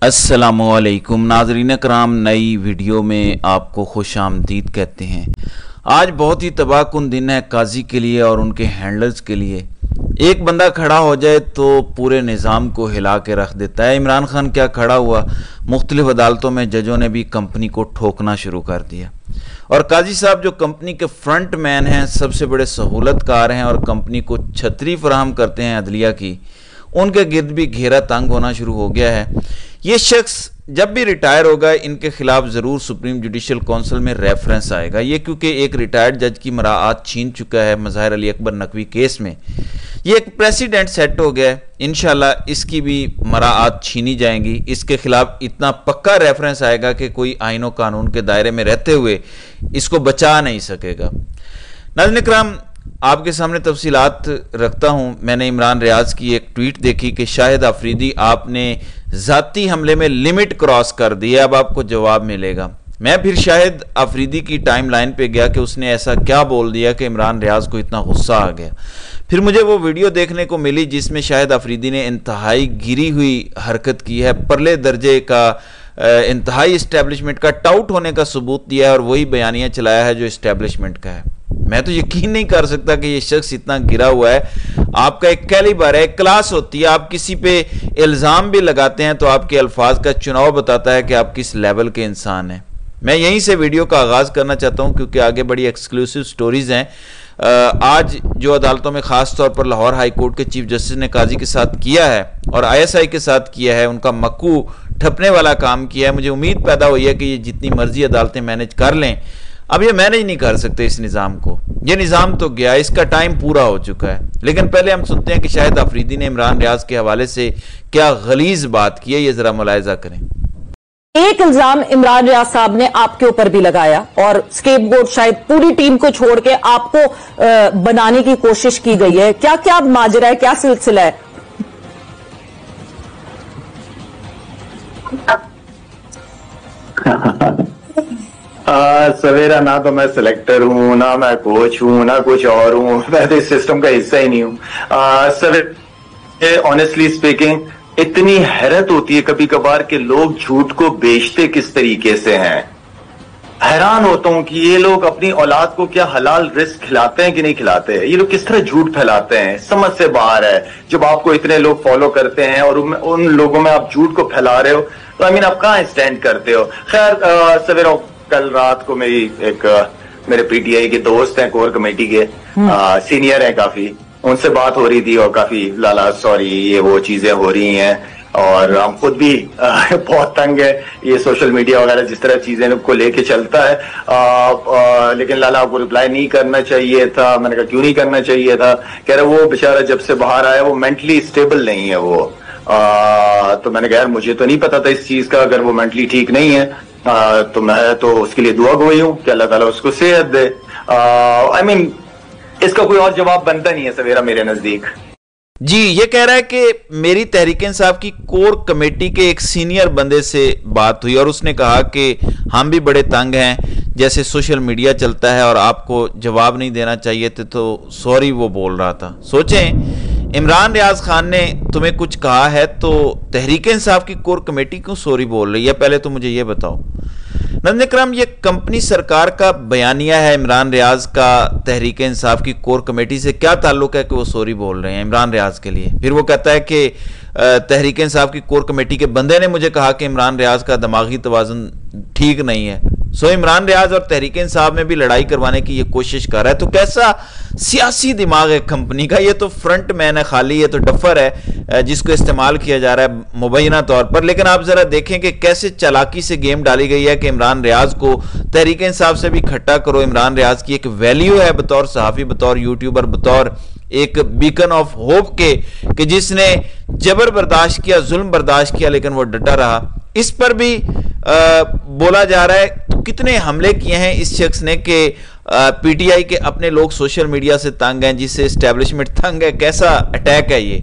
अस्सलामुअलैकुम नाज़रीन कराम, नई वीडियो में आपको खुश आमदीद कहते हैं। आज बहुत ही तबाहकुन दिन है काजी के लिए और उनके हैंडलर्स के लिए। एक बंदा खड़ा हो जाए तो पूरे निज़ाम को हिला के रख देता है। इमरान खान क्या खड़ा हुआ, मुख्तलिफ अदालतों में जजों ने भी कंपनी को ठोकना शुरू कर दिया। और काजी साहब जो कंपनी के फ्रंट मैन हैं, सबसे बड़े सहूलतकार हैं और कंपनी को छतरी फराहम करते हैं अदलिया की, उनके गिर्द भी घेरा तंग होना शुरू हो गया है। ये शख्स जब भी रिटायर होगा, इनके खिलाफ ज़रूर सुप्रीम जुडिशल काउंसिल में रेफरेंस आएगा। ये क्योंकि एक रिटायर्ड जज की मराआत छीन चुका है मज़ाहिर अली अकबर नकवी केस में, ये एक प्रेसिडेंट सेट हो गया है। इंशाल्लाह इसकी भी मराआत छीनी जाएंगी। इसके खिलाफ इतना पक्का रेफरेंस आएगा कि कोई आईन और कानून के दायरे में रहते हुए इसको बचा नहीं सकेगा। नाज़रीन इकराम, आपके सामने तफसीलात रखता हूं। मैंने इमरान रियाज की एक ट्वीट देखी कि शाहिद आफरीदी, आपने ज़ाती हमले में लिमिट क्रॉस कर दी है, अब आपको जवाब मिलेगा। मैं फिर शाहिद आफरीदी की टाइम लाइन पे गया कि उसने ऐसा क्या बोल दिया कि इमरान रियाज को इतना गुस्सा आ गया। फिर मुझे वो वीडियो देखने को मिली जिसमें शाहिद आफरीदी ने इंतहाई गिरी हुई हरकत की है, परले दर्जे का इंतहाई इस्टेब्लिशमेंट का टाउट होने का सबूत दिया है और वही बयानियाँ चलाया है जो इस्टेब्लिशमेंट का है। मैं तो यकीन नहीं कर सकता कि ये शख्स इतना गिरा हुआ है। आपका एक कैलिबर है, एक क्लास होती है। आप किसी पे इल्ज़ाम भी लगाते हैं तो आपके अल्फाज का चुनाव बताता है कि आप किस लेवल के इंसान हैं। मैं यहीं से वीडियो का आगाज़ करना चाहता हूं क्योंकि आगे बड़ी एक्सक्लूसिव स्टोरीज़ हैं। आज जो अदालतों में ख़ास तौर पर लाहौर हाई कोर्ट के चीफ जस्टिस ने काजी के साथ किया है और ISI के साथ किया है, उनका मक्कू ठपने वाला काम किया है। मुझे उम्मीद पैदा हुई है कि ये जितनी मर्जी अदालतें मैनेज कर लें, अब ये मैनेज नहीं कर सकते इस निज़ाम को। ये निज़ाम तो गया, इसका टाइम पूरा हो चुका है। लेकिन पहले हम सुनते हैं कि शाहिद आफरीदी ने इमरान रियाज के हवाले से क्या गलीज बात की है, ये जरा मुलाहिजा करें। एक इल्जाम इमरान रियाज साहब ने आपके ऊपर भी लगाया और स्केपगोट शायद पूरी टीम को छोड़ के आपको बनाने की कोशिश की गई है। क्या क्या माजरा है, क्या सिलसिला है? सवेरा, ना तो मैं सिलेक्टर हूँ, ना मैं कोच हूँ, ना कुछ और हूँ। मैं तो इस सिस्टम का हिस्सा ही नहीं हूँ। सवेरा, ऑनेस्टली स्पीकिंग, इतनी हैरत होती है कभी कभार कि लोग झूठ को बेचते किस तरीके से हैं। हैरान होता हूँ कि ये लोग अपनी औलाद को क्या हलाल रिस्क खिलाते हैं कि नहीं खिलाते हैं। ये लोग किस तरह झूठ फैलाते हैं, समझ से बाहर है। जब आपको इतने लोग फॉलो करते हैं और उन लोगों में आप झूठ को फैला रहे हो तो आप कहाँ स्टैंड करते हो। खैर, सवेरा, कल रात को मेरे PTI के दोस्त हैं, कोर कमेटी के सीनियर हैं काफी, उनसे बात हो रही थी और काफी लाला सॉरी ये वो चीजें हो रही हैं और हम खुद भी बहुत तंग है। ये सोशल मीडिया वगैरह जिस तरह चीजें को लेके चलता है, लेकिन लाला आपको रिप्लाई नहीं करना चाहिए था। मैंने कहा क्यों नहीं करना चाहिए था? कह रहे वो बेचारा जब से बाहर आया वो मेंटली स्टेबल नहीं है वो। तो मैंने कहा यार मुझे तो नहीं पता था इस चीज का। अगर वो मेंटली ठीक नहीं है तो मैं तो उसके लिए दुआ गोई हूं कि अल्लाह ताला उसको सेहत दे। इसका कोई और जवाब बनता नहीं है सवेरा मेरे नजदीक। जी, ये कह रहा है कि मेरी तहरीक इंसाफ की कोर कमेटी के एक सीनियर बंदे से बात हुई और उसने कहा कि हम भी बड़े तंग हैं, जैसे सोशल मीडिया चलता है और आपको जवाब नहीं देना चाहिए थे तो सॉरी वो बोल रहा था। सोचें, इमरान रियाज खान ने तुम्हें कुछ कहा है तो तहरीक इंसाफ की कोर कमेटी क्यों सॉरी बोल रही है? पहले तो मुझे ये बताओ। नाज़रीन इकराम, ये कंपनी सरकार का बयानिया है। इमरान रियाज का तहरीक इंसाफ की कोर कमेटी से क्या ताल्लुक है कि वो सॉरी बोल रहे हैं इमरान रियाज के लिए? फिर वो कहता है कि तहरीक इंसाफ की कोर कमेटी के बंदे ने मुझे कहा कि इमरान रियाज का दिमागी तवाज़ुन ठीक नहीं है। सो इमरान रियाज और तहरीक इंसाफ में भी लड़ाई करवाने की ये कोशिश कर रहा है। तो कैसा सियासी दिमाग है कंपनी का? ये तो फ्रंट मैन है खाली, ये तो डफर है जिसको इस्तेमाल किया जा रहा है मुबैना तौर पर। लेकिन आप जरा देखें कि कैसे चालाकी से गेम डाली गई है कि इमरान रियाज को तहरीक इंसाफ से भी इकट्ठा करो। इमरान रियाज की एक वैल्यू है बतौर सहाफ़ी, बतौर यूट्यूबर, बतौर एक बीकन ऑफ होप के कि जिसने जबर बर्दाश्त किया, जुल्म बर्दाश्त किया, लेकिन वो डटा रहा। इस पर भी बोला जा रहा है। तो कितने हमले किए हैं इस शख्स ने कि PTI के अपने लोग सोशल मीडिया से तंग हैं, जिससे एस्टेब्लिशमेंट तंग है। कैसा अटैक है ये?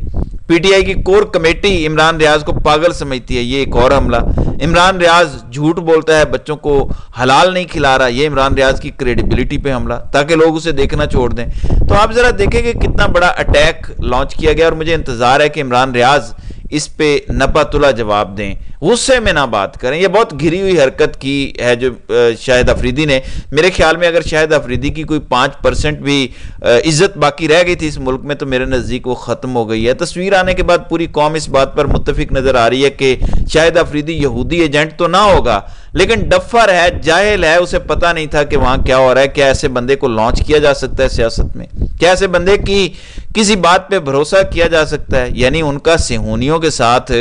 PTI की कोर कमेटी इमरान रियाज को पागल समझती है, ये एक और हमला। इमरान रियाज झूठ बोलता है, बच्चों को हलाल नहीं खिला रहा, ये इमरान रियाज की क्रेडिबिलिटी पे हमला, ताकि लोग उसे देखना छोड़ दें। तो आप जरा देखें कि कितना बड़ा अटैक लॉन्च किया गया और मुझे इंतजार है कि इमरान रियाज اس پہ نپاتلا جواب دیں، غصے میں نہ بات کریں۔ یہ بہت گھری ہوئی حرکت کی ہے جو شاہد افریدی نے، میرے خیال میں اگر شاہد افریدی کی کوئی 5% بھی عزت باقی رہ گئی تھی اس ملک میں تو میرے نزدیک وہ ختم ہو گئی ہے۔ تصویر آنے کے بعد پوری قوم اس بات پر متفق نظر آ رہی ہے کہ شاہد افریدی یہودی ایجنٹ تو نہ ہوگا، لیکن ڈفر ہے، جاہل ہے، اسے پتہ نہیں تھا کہ وہاں کیا ہو رہا ہے۔ کیا ایسے بندے کو لانچ کیا جا سکتا ہے سیاست میں؟ کیا ایسے بندے کی کسی بات پہ بھروسہ کیا جا سکتا ہے؟ یعنی ان کا صہیونیوں کے ساتھ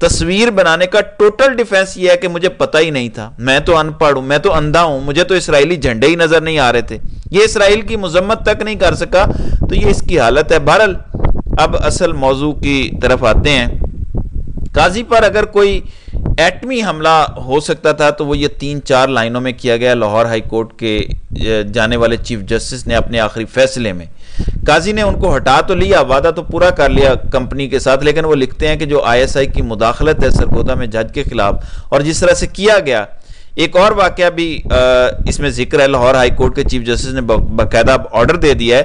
تصویر بنانے کا ٹوٹل ڈیفنس یہ ہے کہ مجھے پتہ ہی نہیں تھا، میں تو ان پڑھ ہوں، میں تو اندھا ہوں، مجھے تو اسرائیلی جھنڈے ہی نظر نہیں آ رہے تھے۔ یہ اسرائیل کی مذمت تک نہیں کر سکا، تو یہ اس کی حالت ہے۔ بہرحال اب اصل موضوع کی طرف آتے ہیں۔ قاضی پر اگر کوئی ایٹمی حملہ ہو سکتا تھا تو وہ یہ 3-4 لائنوں میں کیا گیا۔ لاہور ہائی کورٹ کے جانے والے چیف جسٹس نے اپنے آخری فیصلے میں قاضی نے ان کو ہٹا تو لیا، وعدہ تو پورا کر لیا کمپنی کے ساتھ، لیکن وہ لکھتے ہیں کہ جو ISI کی مداخلت ہے سرگودا میں جج کے خلاف اور جس طرح سے کیا گیا، ایک اور واقعہ بھی اس میں ذکر ہے۔ لاہور ہائی کورٹ کے چیف جسٹس نے باقاعدہ آرڈر دے دیا ہے،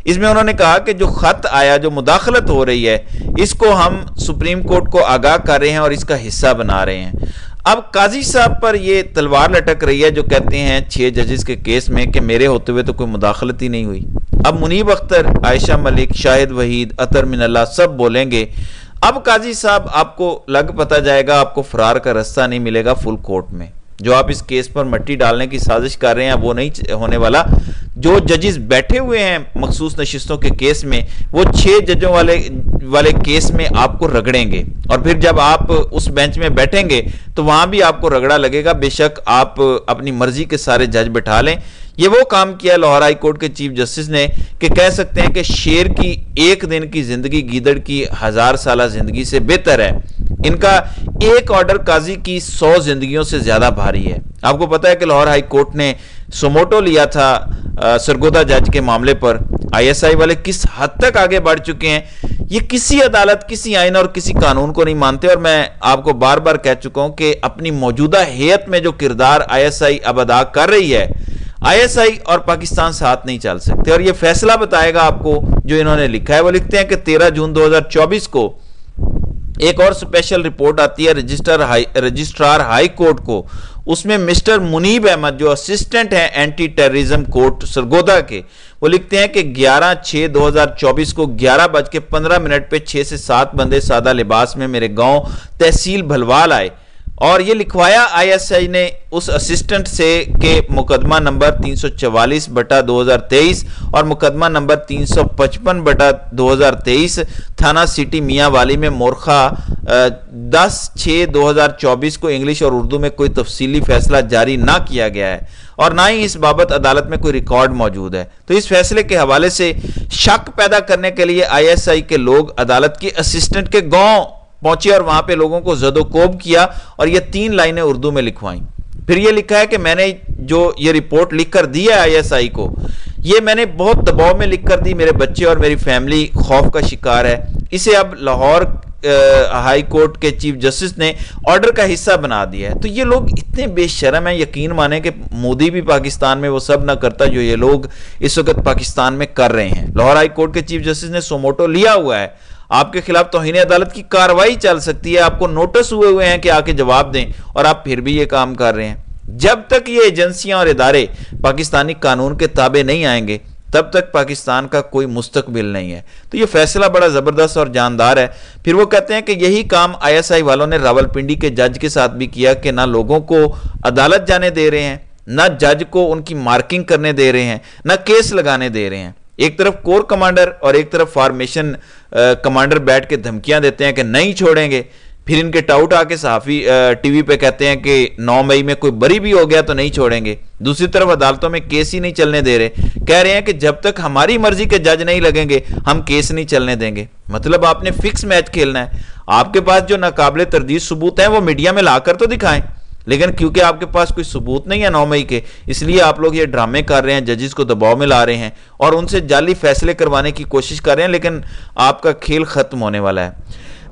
اس میں انہوں نے کہا کہ جو خط آیا، جو مداخلت ہو رہی ہے، اس کو ہم سپریم کورٹ کو آگاہ کر رہے ہیں اور اس کا حصہ بنا رہے ہیں۔ اب قاضی صاحب پر یہ تلوار لٹک رہی ہے جو کہتے ہیں 6 ججز کے کیس میں کہ میرے ہوتے ہوئے تو کوئی مداخلت ہی نہیں ہوئی۔ اب منیب اختر، عائشہ ملک، شاہد وحید، اطہر من اللہ سب بولیں گے۔ اب قاضی صاحب آپ کو لگ پتہ جائے گا، آپ کو فرار کا راستہ نہیں ملے گا فل کورٹ میں۔ جو آپ اس کیس پر مٹی ڈالنے کی سازش کر رہے ہیں وہ نہیں ہونے والا۔ جو ججز بیٹھے ہوئے ہیں مخصوص نشستوں کے کیس میں، وہ 6 ججوں والے کیس میں آپ کو رگڑیں گے، اور پھر جب آپ اس بینچ میں بیٹھیں گے تو وہاں بھی آپ کو رگڑا لگے گا۔ بے شک آپ اپنی مرضی کے سارے جج بٹھا لیں۔ یہ وہ کام کیا لاہور ہائی کورٹ کے چیف جسٹس نے کہ کہہ سکتے ہیں کہ شیر کی ایک دن کی زندگی گیدڑ کی 1000 سالہ زندگی سے بہتر ہے۔ ان کا ایک آرڈر قاضی کی 100 زندگیوں سے زیادہ بھاری ہے۔ آپ کو پتا ہے کہ لاہور ہائی کورٹ نے سوموٹو لیا تھا سرگودا جج کے معاملے پر۔ ISI والے کس حد تک آگے بڑھ چکے ہیں، یہ کسی عدالت، کسی آئین اور کسی قانون کو نہیں مانتے، اور میں آپ کو بار بار کہہ چکا ہوں کہ اپنی موجودہ ہیئت میں جو کردار ISI اب ادا کر رہی ہے، ISI اور پاکستان ساتھ نہیں چل سکتے۔ اور یہ فیصلہ بتائے گا آپ کو جو انہوں نے لکھا ہے۔ وہ لکھتے ہیں کہ 13 جون 2024 کو ایک اور سپیشل رپورٹ آتی ہے رجسٹرار ہائی کورٹ کو، اس میں مسٹر منیب احمد جو اسسٹنٹ ہیں اینٹی ٹیررزم کورٹ سرگودا کے، وہ لکھتے ہیں کہ 11/6/2024 کو 11:15 پہ 6 سے 7 بندے سادہ لباس میں میرے گاؤں تحصیل بھلوال آئے، اور یہ لکھوایا ISI نے اس اسسٹنٹ سے کہ مقدمہ نمبر 344/2023 اور مقدمہ نمبر 355/2023 تھانہ سٹی میاں والی میں مورخہ 10/6/2024 کو انگلش اور اردو میں کوئی تفصیلی فیصلہ جاری نہ کیا گیا ہے، اور نہ ہی اس بابت عدالت میں کوئی ریکارڈ موجود ہے۔ تو اس فیصلے کے حوالے سے شک پیدا کرنے کے لیے ISI کے لوگ عدالت کے اسسٹنٹ کے گاؤں پہنچے اور وہاں پہ لوگوں کو زد و کوب کیا اور یہ 3 لائنیں اردو میں لکھوائیں۔ پھر یہ لکھا ہے کہ میں نے جو یہ رپورٹ لکھ کر دی ہے ISI کو، یہ میں نے بہت دباؤ میں لکھ کر دی، میرے بچے اور میری فیملی خوف کا شکار ہے۔ اسے اب لاہور ہائی کورٹ کے چیف جسٹس نے آرڈر کا حصہ بنا دیا ہے۔ تو یہ لوگ اتنے بے شرم ہیں، یقین مانیں کہ مودی بھی پاکستان میں وہ سب نہ کرتا جو یہ لوگ اس وقت پاکستان میں کر رہے ہیں۔ لاہور ہائی کورٹ کے چیف جسٹس نے سوموٹو لیا ہوا ہے، آپ کے خلاف توہین عدالت کی کارروائی چل سکتی ہے، آپ کو نوٹس ہوئے ہیں کہ آ کے جواب دیں، اور آپ پھر بھی یہ کام کر رہے ہیں۔ جب تک یہ ایجنسیاں اور ادارے پاکستانی قانون کے تابع نہیں آئیں گے تب تک پاکستان کا کوئی مستقبل نہیں ہے۔ تو یہ فیصلہ بڑا زبردست اور جاندار ہے۔ پھر وہ کہتے ہیں کہ یہی کام ISI والوں نے راولپنڈی کے جج کے ساتھ بھی کیا کہ نہ لوگوں کو عدالت جانے دے رہے ہیں، نہ جج کو ان کی مارکنگ کرنے دے رہے ہیں، نہ کیس لگانے دے رہے ہیں۔ ایک طرف کور کمانڈر اور ایک طرف فارمیشن کمانڈر بیٹھ کے دھمکیاں دیتے ہیں کہ نہیں چھوڑیں گے، پھر ان کے ٹاؤٹ آ کے صحافی ٹی وی پہ کہتے ہیں کہ 9 مئی میں کوئی بری بھی ہو گیا تو نہیں چھوڑیں گے۔ دوسری طرف عدالتوں میں کیس ہی نہیں چلنے دے رہے، کہہ رہے ہیں کہ جب تک ہماری مرضی کے جج نہیں لگیں گے ہم کیس نہیں چلنے دیں گے۔ مطلب آپ نے فکس میچ کھیلنا ہے، آپ کے پاس جو ناقابل تردید ثبوت ہیں وہ میڈیا میں لا کر تو دکھائیں، لیکن کیونکہ آپ کے پاس کوئی ثبوت نہیں ہے 9 مئی کے، اس لیے آپ لوگ یہ ڈرامے کر رہے ہیں، ججز کو دباؤ میں لا رہے ہیں اور ان سے جعلی فیصلے کروانے کی کوشش کر رہے ہیں، لیکن آپ کا کھیل ختم ہونے والا ہے۔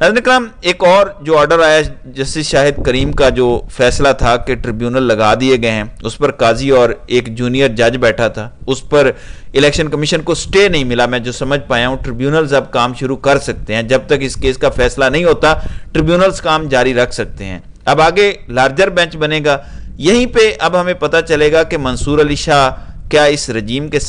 नाज़रीन کرام, एक और जो ऑर्डर आया जस्टिस शाहिद करीम का, जो फैसला था कि ट्रिब्यूनल लगा दिए गए हैं, उस पर काजी और एक जूनियर जज बैठा था, उस पर इलेक्शन कमीशन को स्टे नहीं मिला। मैं जो समझ पाया हूँ, ट्रिब्यूनल्स अब काम शुरू कर सकते हैं। जब तक इस केस का फैसला नहीं होता, ट्रिब्यूनल्स काम जारी रख सकते हैं। अब आगे लार्जर बेंच बनेगा, यहीं पे अब हमें पता चलेगा कि मंसूर अली शाह क्या इस रजीम के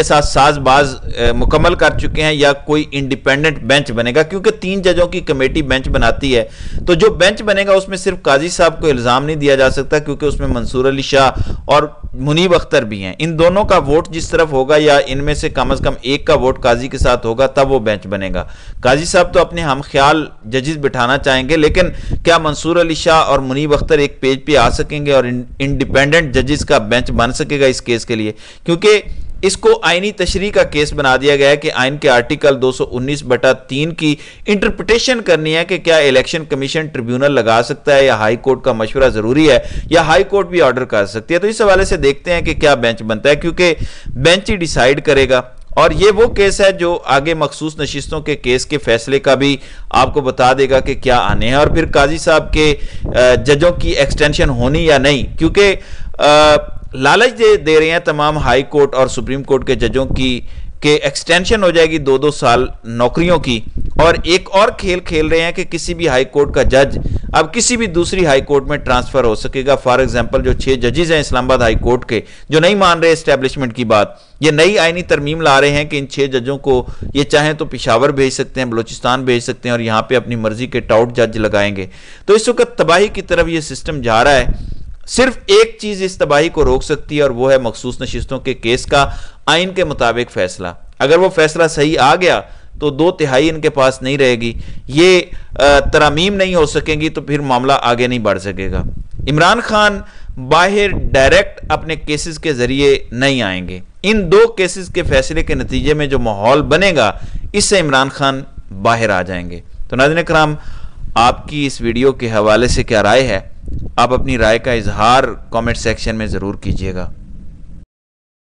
साथ साजबाज मुकम्मल कर चुके हैं या कोई इंडिपेंडेंट बेंच बनेगा, क्योंकि 3 जजों की कमेटी बेंच बनाती है। तो जो बेंच बनेगा उसमें सिर्फ काजी साहब को इल्ज़ाम नहीं दिया जा सकता, क्योंकि उसमें मंसूर अली शाह और मुनीब अख्तर भी हैं। इन दोनों का वोट जिस तरफ होगा, या इनमें से कम एक का वोट काजी के साथ होगा, तब वो बेंच बनेगा। काजी साहब तो अपने हम ख्याल जजेस बिठाना चाहेंगे, लेकिन क्या मंसूर अली शाह और मुनीब अख्तर एक पेज पे आ सकेंगे और इंडिपेंडेंट जजेस का बेंच बन सकेगा इस केस के लिए? क्योंकि इसको आईनी तशरीह का केस बना दिया गया है कि आइन के आर्टिकल 219/3 की इंटरप्रिटेशन करनी है कि क्या इलेक्शन कमीशन ट्रिब्यूनल लगा सकता है, या हाई कोर्ट का मशवरा जरूरी है, या हाई कोर्ट भी ऑर्डर कर सकती है। तो इस हवाले से देखते हैं कि क्या बेंच बनता है, क्योंकि बेंच ही डिसाइड करेगा। और ये वो केस है जो आगे मखसूस नशिस्तों के केस के फैसले का भी आपको बता देगा कि क्या आने हैं, और फिर काजी साहब के जजों की एक्सटेंशन होनी या नहीं, क्योंकि लालच दे रहे हैं तमाम हाई कोर्ट और सुप्रीम कोर्ट के जजों की कि एक्सटेंशन हो जाएगी 2-2 साल नौकरियों की, और एक और खेल खेल रहे हैं कि किसी भी हाई कोर्ट का जज अब किसी भी दूसरी हाई कोर्ट में ट्रांसफर हो सकेगा। फॉर एग्जांपल, जो 6 जजेस हैं इस्लामाबाद हाई कोर्ट के, जो नहीं मान रहे एस्टेब्लिशमेंट की बात, ये नई आईनी तरमीम ला रहे हैं कि इन 6 जजों को ये चाहें तो पिशावर भेज सकते हैं, बलूचिस्तान भेज सकते हैं, और यहाँ पे अपनी मर्जी के टाउट जज लगाएंगे। तो इस वक्त तबाही की तरफ ये सिस्टम जा रहा है। सिर्फ एक चीज इस तबाही को रोक सकती है, और वो है मखसूस नशिस्तों के केस का आइन के मुताबिक फैसला। अगर वो फैसला सही आ गया तो 2/3 इनके पास नहीं रहेगी, ये तरामीम नहीं हो सकेंगी, तो फिर मामला आगे नहीं बढ़ सकेगा। इमरान खान बाहर डायरेक्ट अपने केसेस के जरिए नहीं आएंगे। इन 2 केसेस के फैसले के नतीजे में जो माहौल बनेगा, इससे इमरान खान बाहर आ जाएंगे। तो नाज़रीन करम, आपकी इस वीडियो के हवाले से क्या राय है? आप अपनी राय का इजहार कमेंट सेक्शन में ज़रूर कीजिएगा।